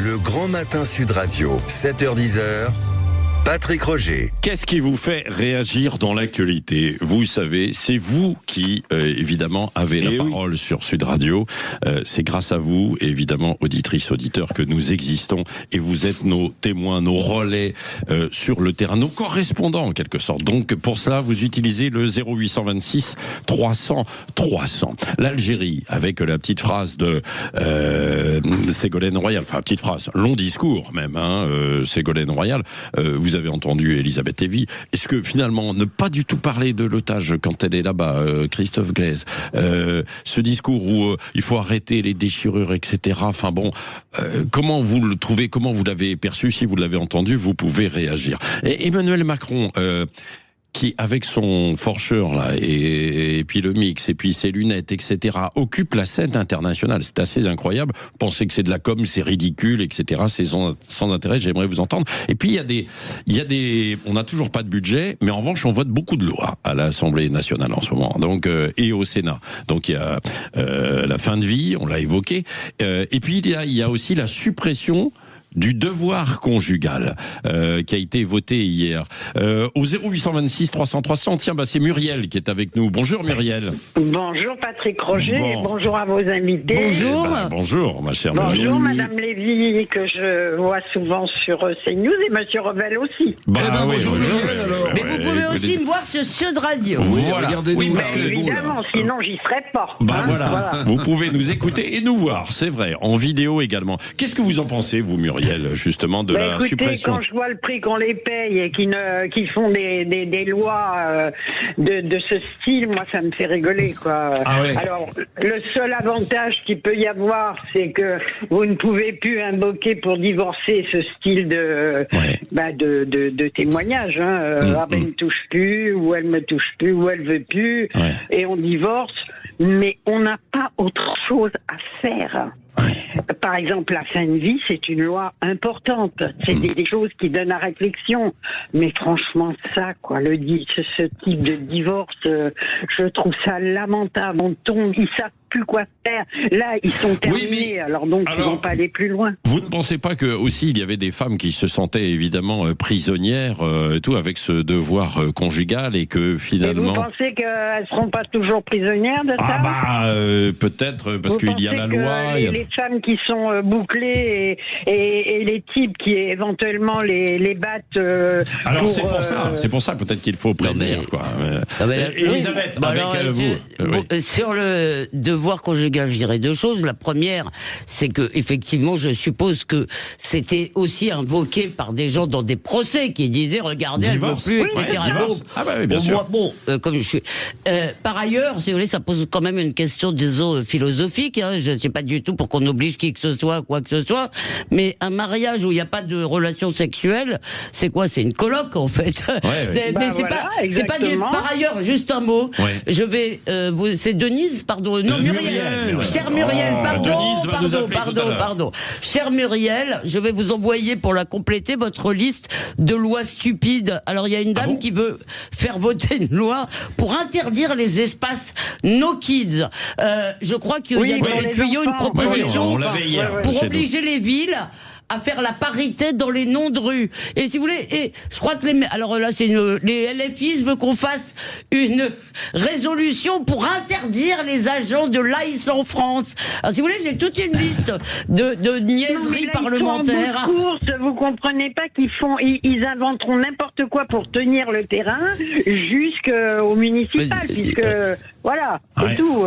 Le Grand Matin Sud Radio, 7h-10h. Patrick Roger. Qu'est-ce qui vous fait réagir dans l'actualité? Vous savez, c'est vous qui, évidemment, avez la parole sur Sud Radio. C'est grâce à vous, évidemment, auditrices, auditeurs, que nous existons. Et vous êtes nos témoins, nos relais sur le terrain, nos correspondants, en quelque sorte. Donc, pour cela, vous utilisez le 0826 300 300. L'Algérie, avec la petite phrase de Ségolène Royal, enfin, petite phrase, long discours même, Ségolène Royal, vous avez entendu Elisabeth Lévy. Est-ce que finalement, ne pas du tout parler de l'otage quand elle est là-bas, Christophe Glaise, ce discours où il faut arrêter les déchirures, etc. Enfin bon, comment vous le trouvez, comment vous l'avez perçu? Si vous l'avez entendu, vous pouvez réagir. Et Emmanuel Macron, qui, avec son forcheur, là, et puis le mix, et puis ses lunettes, etc., occupe la scène internationale. C'est assez incroyable. Pensez que c'est de la com, c'est ridicule, etc., c'est sans intérêt, j'aimerais vous entendre. Et puis, il y a des, on n'a toujours pas de budget, mais en revanche, on vote beaucoup de lois à l'Assemblée nationale en ce moment, donc, et au Sénat. Donc, il y a la fin de vie, on l'a évoqué, et puis il y a aussi la suppression du devoir conjugal qui a été voté hier. Au 0826 300 300, tiens, c'est Muriel qui est avec nous. Bonjour Muriel. Bonjour Patrick Roger, et bonjour à vos invités. Bonjour. Bonjour ma chère Muriel. Bonjour Madame Lévy, que je vois souvent sur CNews, et Monsieur Revel aussi. Bonjour Muriel, alors. Mais vous pouvez aussi me voir sur Sud Radio. Oui, voilà. Regardez-nous. Oui, Mais évidemment, sinon j'y serais pas. Voilà. Vous pouvez nous écouter et nous voir, c'est vrai, en vidéo également. Qu'est-ce que vous en pensez, vous Muriel, justement, de la écoutez, suppression? quand je vois le prix qu'on les paye et qui font des lois de ce style, moi ça me fait rigoler, quoi. Ah ouais. Alors, le seul avantage qu'il peut y avoir, c'est que vous ne pouvez plus invoquer pour divorcer ce style de témoignage. Ah ben, il me touche plus, ou elle me touche plus, ou elle veut plus, et on divorce. Mais on n'a pas autre chose à faire. Par exemple, la fin de vie, c'est une loi importante. C'est des choses qui donnent à réflexion. Mais franchement, ça, quoi, ce type de divorce, je trouve ça lamentable. Ils savent plus quoi faire. Là, ils sont terminés. Alors ils vont pas aller plus loin. Vous ne pensez pas que aussi il y avait des femmes qui se sentaient évidemment prisonnières, tout avec ce devoir conjugal, et que finalement. Et vous pensez qu'elles seront pas toujours prisonnières de ça? Peut-être parce qu'il y a la loi. Les femmes qui sont bouclées et les types qui éventuellement les battent. Alors c'est pour ça peut-être qu'il faut prévenir, quoi. Elisabeth, vous. Sur le devoir conjugal, je dirais deux choses. La première, c'est que effectivement, je suppose que c'était aussi invoqué par des gens dans des procès qui disaient regardez, elle ne veut plus, etc. Bien sûr. Comme je suis. Par ailleurs, si vous voulez, ça pose quand même une question, disons, philosophique. Je ne sais pas du tout pour qu'on oblige qui que ce soit, quoi que ce soit. Mais un mariage où il n'y a pas de relation sexuelle, c'est quoi? C'est une coloc, en fait. Mais c'est pas du. Par ailleurs, juste un mot. Je vais. C'est Denise, pardon. Non, Muriel. Chère Muriel, pardon. Chère Muriel, je vais vous envoyer pour la compléter votre liste de lois stupides. Alors, il y a une dame qui veut faire voter une loi pour interdire les espaces no kids. Je crois qu'il y a dans les tuyaux une proposition pour obliger les villes à faire la parité dans les noms de rues. Et si vous voulez, je crois que alors là, les LFI veulent qu'on fasse une résolution pour interdire les agents de l'AIS en France. Alors si vous voulez, j'ai toute une liste de niaiseries parlementaires. Vous comprenez pas ils inventeront n'importe quoi pour tenir le terrain jusqu'au municipal, puisque voilà, c'est tout.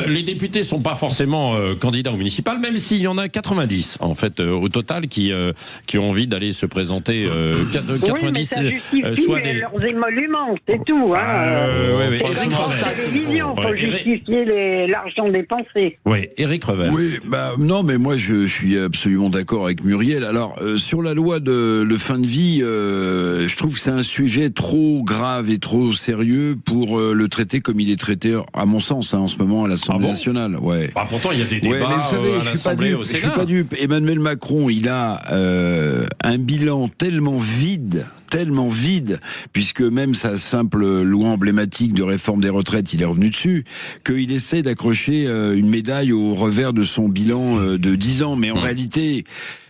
Les députés sont pas forcément candidats au municipal, même s'il y en a 90 en fait au total qui ont envie d'aller se présenter. 90, mais ça justifie leurs émoluments, c'est tout. Télévision pour justifier l'argent dépensé. Oui, Éric Revel. Oui, non, mais moi je suis absolument d'accord avec Muriel. Alors sur la loi de fin de vie, je trouve que c'est un sujet trop grave et trop sérieux pour le traiter comme il est traité, à mon sens, en ce moment à l'Assemblée nationale. Pourtant, il y a des débats mais vous savez, à l'Assemblée, au Sénat. Je suis pas dupe. Emmanuel Macron, il a un bilan tellement vide, tellement vide, puisque même sa simple loi emblématique de réforme des retraites, il est revenu dessus, qu'il essaie d'accrocher une médaille au revers de son bilan de 10 ans. Mais en réalité...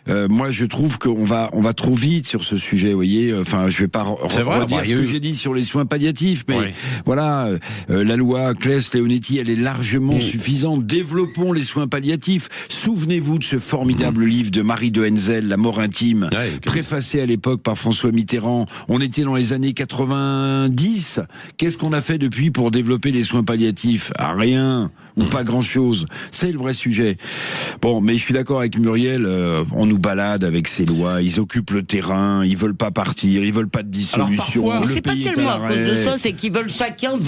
moi, je trouve qu'on va trop vite sur ce sujet, vous voyez. Enfin, je vais pas redire ce que j'ai dit sur les soins palliatifs, mais voilà, la loi Claes-Leonetti, elle est largement suffisante. Développons les soins palliatifs. Souvenez-vous de ce formidable livre de Marie de Henzel, La mort intime, préfacé à l'époque par François Mitterrand. On était dans les années 90. Qu'est-ce qu'on a fait depuis pour développer les soins palliatifs? Rien. Ou pas grand-chose. C'est le vrai sujet. Bon, mais je suis d'accord avec Muriel, on nous balade avec ces lois, ils occupent le terrain, ils veulent pas partir, ils veulent pas de dissolution. Alors, c'est pas tellement à cause de ça, c'est qu'ils veulent, chacun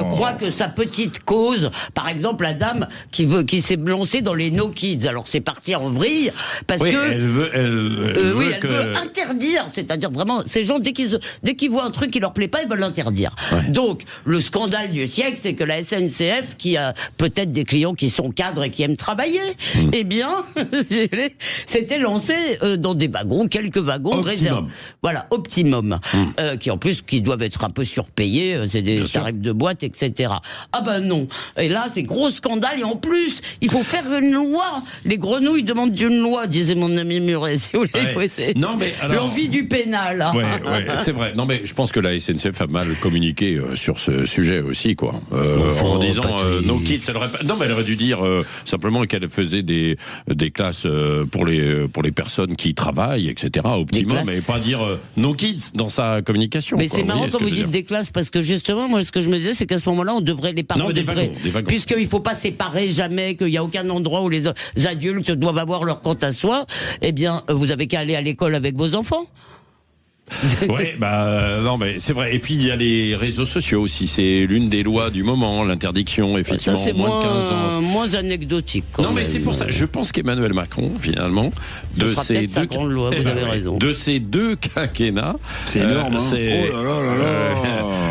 croit que sa petite cause, par exemple la dame qui s'est lancée dans les no kids, alors c'est parti en vrille, parce que... Elle veut interdire, c'est-à-dire vraiment, ces gens, dès qu'ils voient un truc qui leur plaît pas, ils veulent l'interdire. Donc, le scandale du siècle, c'est que la SNCF, qui a peut-être des clients qui sont cadres et qui aiment travailler, eh bien, s'était lancé dans des wagons, quelques wagons réservés. Voilà, Optimum, qui doivent être un peu surpayés, c'est des tarifs de boîte, etc. Ah ben non. Et là, c'est gros scandale, et en plus, il faut faire une loi. Les grenouilles demandent une loi, disait mon ami Muret, si vous voulez, il faut essayer. Non, mais alors... L'envie du pénal. Ouais, c'est vrai. Non, mais je pense que la SNCF a mal communiqué sur ce sujet aussi, quoi. En disant no kids, non, mais elle aurait dû dire simplement qu'elle faisait des classes pour les personnes qui travaillent, etc. Optimum, mais pas dire no kids dans sa communication. Mais c'est marrant quand vous dites des classes, parce que justement, moi, ce que je me disais, c'est qu'à ce moment-là, les parents devraient, puisqu'il ne faut pas séparer jamais, qu'il n'y a aucun endroit où les adultes doivent avoir leur compte à soi, eh bien, vous avez qu'à aller à l'école avec vos enfants. Oui, non, mais c'est vrai. Et puis il y a les réseaux sociaux aussi. C'est l'une des lois du moment, l'interdiction, effectivement, ça, moins de 15 ans. Moins anecdotique. Non, mais c'est pour ça. Je pense qu'Emmanuel Macron, finalement, de ces deux quinquennats, c'est énorme.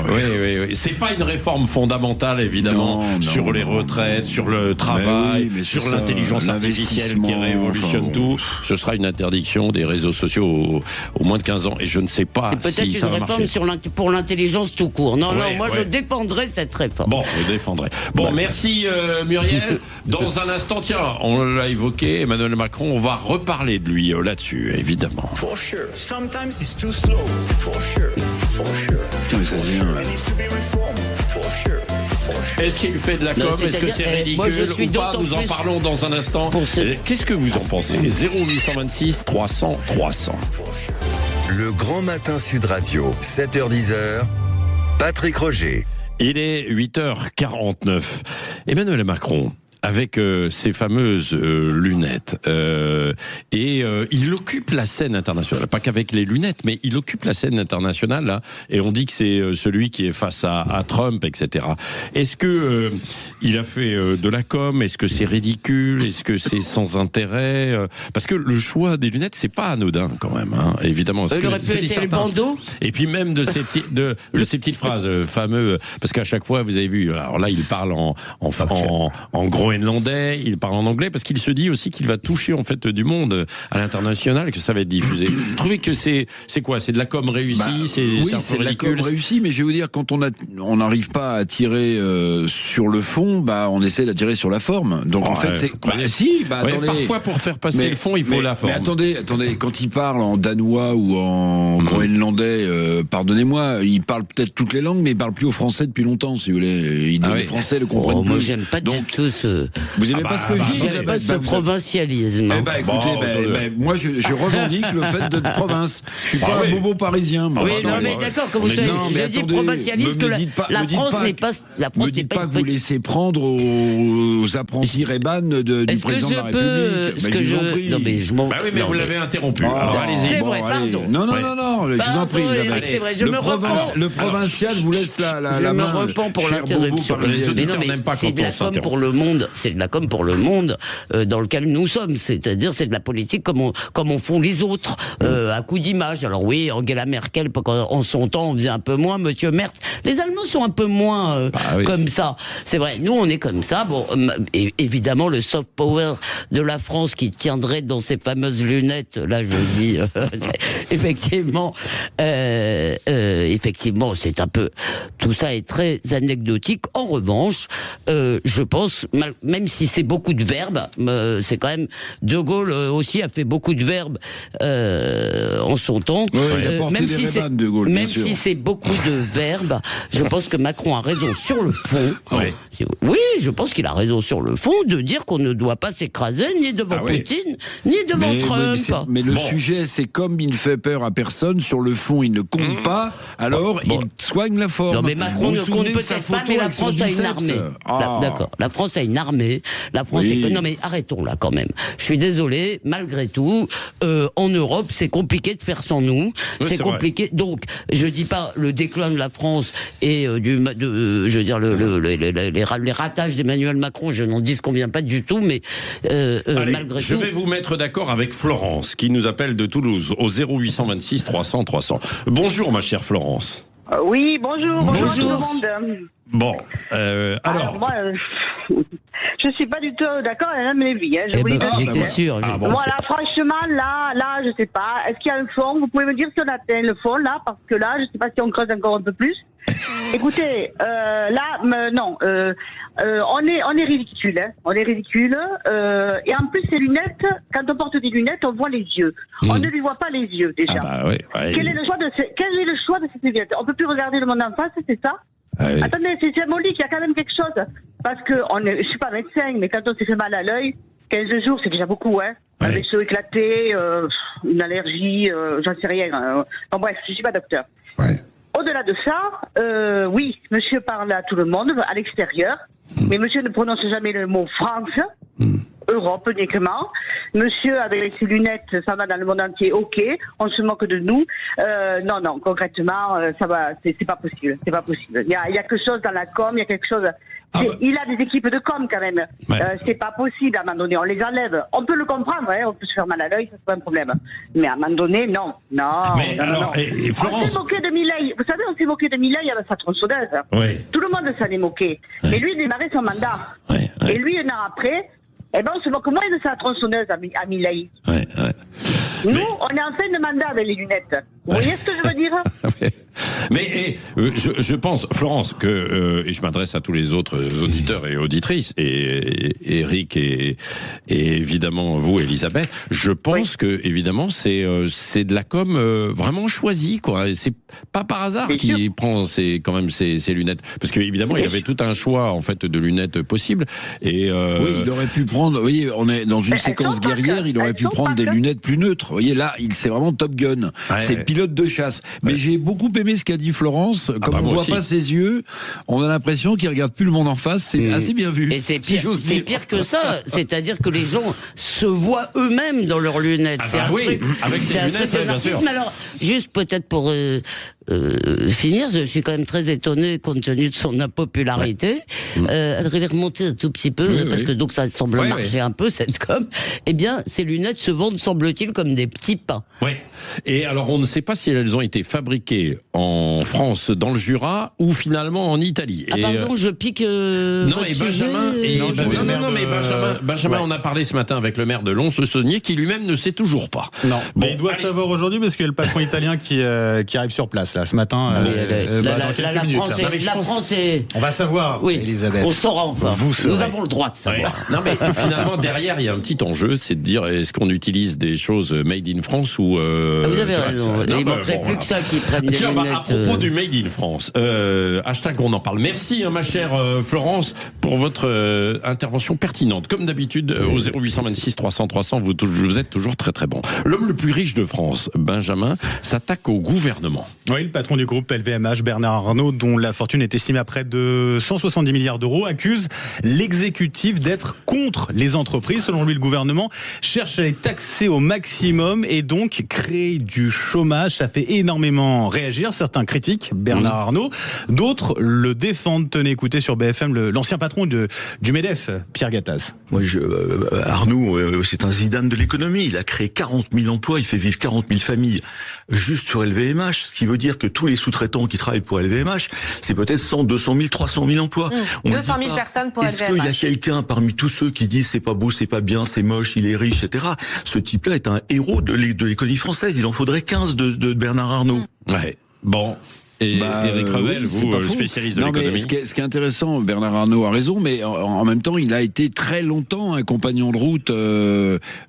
Oui. C'est pas une réforme fondamentale, évidemment, sur les retraites, sur le travail, sur l'intelligence artificielle qui révolutionne tout. Ce sera une interdiction des réseaux sociaux aux moins de 15 ans. Et je ne sais pas si ça va marcher. C'est peut-être une réforme pour l'intelligence tout court. Non, moi je défendrai cette réforme. Bon, je défendrai. Bon, merci Muriel. Dans un instant, tiens, on l'a évoqué, Emmanuel Macron, on va reparler de lui là-dessus, évidemment. For sure. Sometimes it's too slow. For sure. Est-ce qu'il fait de la com'? Est-ce que c'est ridicule ou pas? Nous en parlons dans un instant. Qu'est-ce que vous en pensez? 0826 300 300. Le Grand Matin Sud Radio, 7h-10h, Patrick Roger. Il est 8h49. Emmanuel Macron, avec ses fameuses lunettes. Il occupe la scène internationale. Pas qu'avec les lunettes, mais il occupe la scène internationale. Là, et on dit que c'est celui qui est face à Trump, etc. Est-ce que il a fait de la com'? Est-ce que c'est ridicule? Est-ce que c'est sans intérêt? Parce que le choix des lunettes, c'est pas anodin quand même. Hein, évidemment. Il aurait pu essayer le bandeau. Et puis même de ces petites phrases fameuses. Parce qu'à chaque fois, vous avez vu, alors là, il parle en groenlandais, il parle en anglais, parce qu'il se dit aussi qu'il va toucher en fait du monde à l'international et que ça va être diffusé. Vous trouvez que c'est quoi? C'est de la com réussie? Oui, c'est de la com réussie, mais je vais vous dire, quand on n'arrive pas à tirer sur le fond, on essaie d'attirer sur la forme. Donc en fait, c'est... attendez. Parfois, pour faire passer le fond, il faut la forme. Mais attendez, quand il parle en danois ou en groenlandais, pardonnez-moi, il parle peut-être toutes les langues, mais il parle plus au français depuis longtemps, si vous voulez. Les Français le comprennent plus. Moi, j'aime pas du tout ce... Vous aimez pas ce que je dis? J'aime pas ce provincialisme. Écoutez, moi je revendique le fait d'être province. Je suis pas un bobo parisien. Oui, non, mais d'accord, comme vous savez, j'ai dit provincialiste que la France n'est pas... Ne dites pas que vous laissez prendre aux apprentis Reban du président de la République. Est-ce que je peux... Non, mais je m'en... mais vous l'avez interrompu. Alors allez-y. C'est vrai, pardon. Non, je vous en prie. Le provincial vous laisse la main. Je me repens pour l'interruption. Les auditeurs n'aiment pas quand on s'interrompt. Pour le monde. monde, c'est de la com pour le monde dans lequel nous sommes. C'est-à-dire, c'est de la politique comme on font les autres, à coup d'image. Alors oui, Angela Merkel, en son temps, on faisait un peu moins. Monsieur Merz, les Allemands sont un peu moins comme ça. C'est vrai, nous, on est comme ça. Bon, et évidemment, le soft power de la France qui tiendrait dans ses fameuses lunettes, là, je dis, effectivement, c'est un peu... Tout ça est très anecdotique. En revanche, je pense, même si c'est beaucoup de verbes, c'est quand même... De Gaulle aussi a fait beaucoup de verbes en son temps. Même si c'est beaucoup de verbes, je pense que Macron a raison sur le fond. Oui, je pense qu'il a raison sur le fond de dire qu'on ne doit pas s'écraser ni devant Poutine, ni devant Trump. Mais le sujet, c'est comme il ne fait peur à personne, sur le fond, il ne compte pas, alors il soigne la forme. Non, mais Macron ne compte peut-être pas, mais la France a une armée. D'accord, la France a une armée. La France Non, mais arrêtons là quand même. Je suis désolé, malgré tout, en Europe, c'est compliqué de faire sans nous. C'est compliqué. Vrai. Donc, je dis pas le déclin de la France et je veux dire les ratages d'Emmanuel Macron, je n'en disconviens pas du tout, mais malgré tout... Je vais vous mettre d'accord avec Florence, qui nous appelle de Toulouse, au 0826 300 300. Bonjour, ma chère Florence. Oui, bonjour tout le monde. Bon, alors moi, je suis pas du tout d'accord avec Mme Lévy. Je vous dis c'est sûr. Voilà, franchement, là, je sais pas. Est-ce qu'il y a un fond? Vous pouvez me dire si on atteint le fond, là? Parce que là, je sais pas si on creuse encore un peu plus. Écoutez, non. On est ridicule, hein. On est ridicule. Et en plus, ces lunettes, quand on porte des lunettes, on voit les yeux. On ne lui voit pas les yeux, déjà. Quel est le choix de ces lunettes? On peut plus regarder le monde en face, c'est ça? Attendez, c'est symbolique, il y a quand même quelque chose. Parce que je suis pas médecin, mais quand on s'est fait mal à l'œil, 15 jours, c'est déjà beaucoup, hein. Un vaisseau éclaté, une allergie, j'en sais rien. Bon, bref, je suis pas docteur. Au-delà de ça, oui, monsieur parle à tout le monde, à l'extérieur, mais monsieur ne prononce jamais le mot France, Europe uniquement. Monsieur, avec ses lunettes, ça va dans le monde entier, ok, on se moque de nous. Non, concrètement, ça va, c'est pas possible, c'est pas possible. Il y a quelque chose dans la com, il y a quelque chose... Il a des équipes de com quand même. C'est pas possible à un moment donné. On les enlève. On peut le comprendre, on peut se faire mal à l'œil, ça c'est pas un problème. Mais à un moment donné, non. Florence... On s'est moqué de Milei. Vous savez, on s'est moqué de Milei avec sa tronçonneuse. Tout le monde s'en est moqué. Mais lui, il démarrait son mandat. Et lui, un an après, on se moque moins de sa tronçonneuse à Milei. Nous, on est en fin de mandat avec les lunettes. Vous voyez ce que je veux dire? Mais je pense, Florence, que et je m'adresse à tous les autres auditeurs et auditrices, et Eric et évidemment vous, Elisabeth, je pense que évidemment c'est de la com vraiment choisie, quoi. C'est pas par hasard qu'il prend ses lunettes, parce que évidemment il avait tout un choix en fait de lunettes possibles. Et oui, il aurait pu prendre. Vous voyez, on est dans une séquence guerrière. Il aurait pu prendre des lunettes plus neutres. Vous voyez, là, c'est vraiment Top Gun. C'est pilote de chasse. Mais j'ai beaucoup aimé ce qu'a dit Florence. Comme on ne voit pas ses yeux, on a l'impression qu'il ne regarde plus le monde en face. C'est assez bien vu. Et c'est pire que ça. C'est-à-dire que les gens se voient eux-mêmes dans leurs lunettes. Avec ces lunettes, bien sûr. Alors, juste peut-être pour finir, je suis quand même très étonné compte tenu de son impopularité. Elle devrait remonter un tout petit peu, parce que donc ça semble marcher un peu, cette com. Eh bien, ces lunettes se vendent, semble-t-il, comme des petits pains. Oui. Et alors, on ne sait pas si elles ont été fabriquées en France, dans le Jura, ou finalement en Italie. Pardon, je pique. Non, et Benjamin. Benjamin, on a parlé ce matin avec le maire de Lons-le-Saunier, qui lui-même ne sait toujours pas. Non. Mais il doit savoir aujourd'hui, parce qu'il y a le patron italien qui arrive sur place là ce matin. La France est... On va savoir, Elisabeth. On saura enfin. Nous avons le droit de savoir. Non, mais finalement, derrière, il y a un petit enjeu, c'est de dire, est-ce qu'on utilise des choses made in France ou... vous avez raison. Il ne manquerait plus que ça qui prennent des lunettes. À propos du made in France, hashtag on en parle. Merci, ma chère Florence, pour votre intervention pertinente. Comme d'habitude, au 0826 300 300, vous êtes toujours très très bon. L'homme le plus riche de France, Benjamin, s'attaque au gouvernement. Oui, le patron du groupe LVMH, Bernard Arnault, dont la fortune est estimée à près de 170 milliards d'euros, accuse l'exécutif d'être contre les entreprises. Selon lui, le gouvernement cherche à les taxer au maximum et donc créer du chômage. Ça fait énormément réagir. Certains critiquent Bernard Arnault, d'autres le défendent. Tenez, écoutez sur BFM l'ancien patron du MEDEF, Pierre Gattaz. Moi, Arnault, c'est un Zidane de l'économie. Il a créé 40 000 emplois, il fait vivre 40 000 familles juste sur LVMH, ce qui veut dire que tous les sous-traitants qui travaillent pour LVMH, c'est peut-être 100, 200 000, 300 000 emplois. 200 000 personnes pour LVMH. Est-ce qu'il y a quelqu'un parmi tous ceux qui disent c'est pas beau, c'est pas bien, c'est moche, il est riche, etc. Ce type-là est un héros de l'économie française. Il en faudrait 15 de Bernard Arnault. Ouais. Bon. Et Éric Revel, vous, spécialiste de l'économie. Ce qui est intéressant, Bernard Arnault a raison, mais en même temps, il a été très longtemps un compagnon de route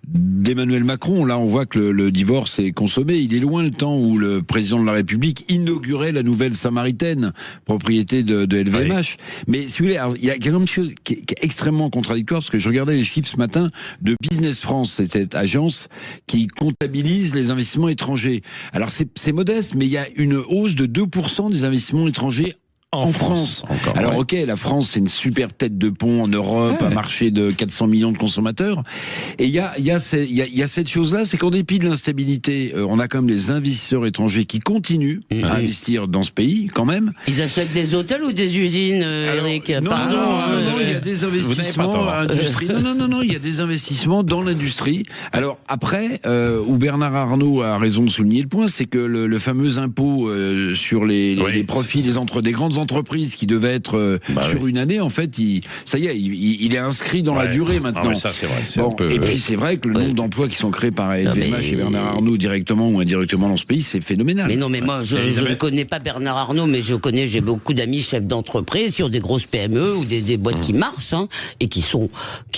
d'Emmanuel Macron. Là, on voit que le divorce est consommé. Il est loin le temps où le président de la République inaugurait la nouvelle Samaritaine, propriété de LVMH. Oui. Mais si vous voulez, il y a quelque chose qui est extrêmement contradictoire, parce que je regardais les chiffres ce matin de Business France, c'est cette agence qui comptabilise les investissements étrangers. Alors c'est modeste, mais il y a une hausse de 2% des investissements étrangers en France. Encore, alors ok, la France c'est une super tête de pont en Europe, un marché de 400 millions de consommateurs. Et il y a cette chose-là, c'est qu'en dépit de l'instabilité, on a quand même des investisseurs étrangers qui continuent à investir dans ce pays, quand même. Ils achètent des hôtels ou des usines, Eric? Non, il y a des investissements industrie. Non, il y a des investissements dans l'industrie. Alors après, où Bernard Arnault a raison de souligner le point, c'est que le fameux impôt sur les profits des grandes entreprises qui devait être sur une année, en fait, il est inscrit dans la durée maintenant. Ah ouais, ça c'est vrai. Et puis c'est vrai que le nombre d'emplois qui sont créés par LVMH et Bernard Arnault directement ou indirectement dans ce pays, c'est phénoménal. Mais non, mais moi je ne connais pas Bernard Arnault, mais j'ai beaucoup d'amis chefs d'entreprise qui ont des grosses PME ou des boîtes qui marchent et qui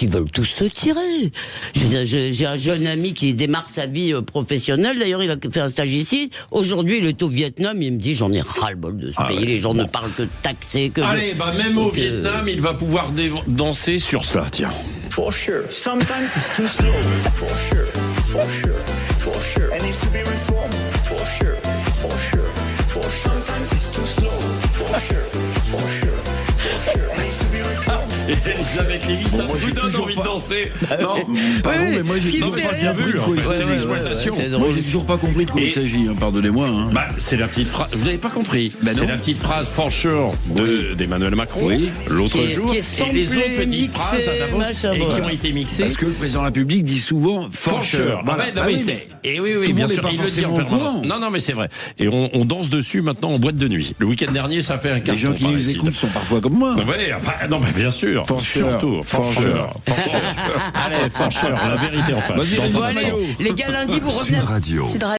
veulent tous se tirer. J'ai un jeune ami qui démarre sa vie professionnelle. D'ailleurs, il a fait un stage ici. Aujourd'hui, il est au Vietnam. Il me dit j'en ai ras-le-bol de ce pays. Les gens ne parle que de taxer, que allez, même au Vietnam, il va pouvoir danser sur ça, tiens. For sure. Sometimes it's too slow. For sure. For sure. For sure. It needs to be reformed. For sure. For sure. For sure. Sometimes it's too slow. For sure. For sure. For sure. It needs to be reformed. Et Elisabeth Lévy, ça vous donne envie de danser? Non, pardon, mais moi j'ai toujours pas bien vu. C'est l'exploitation. Moi j'ai toujours pas compris de quoi il s'agit, pardonnez-moi. C'est la petite phrase. Vous n'avez pas compris? C'est la petite phrase for sure d'Emmanuel Macron l'autre jour. Et les autres petites phrases à Davos qui ont été mixées. Parce que le président de la République dit souvent for sure. Et oui, bien sûr, il le dit en permanence. Non, mais c'est vrai. Et on danse dessus maintenant en boîte de nuit. Le week-end dernier, ça fait un carton. Les gens qui nous écoutent sont parfois comme moi. Non, mais bien sûr. Surtout, for sure. Allez, for sure, la vérité en face. Les gars, lundi, vous revenez. Sud Radio.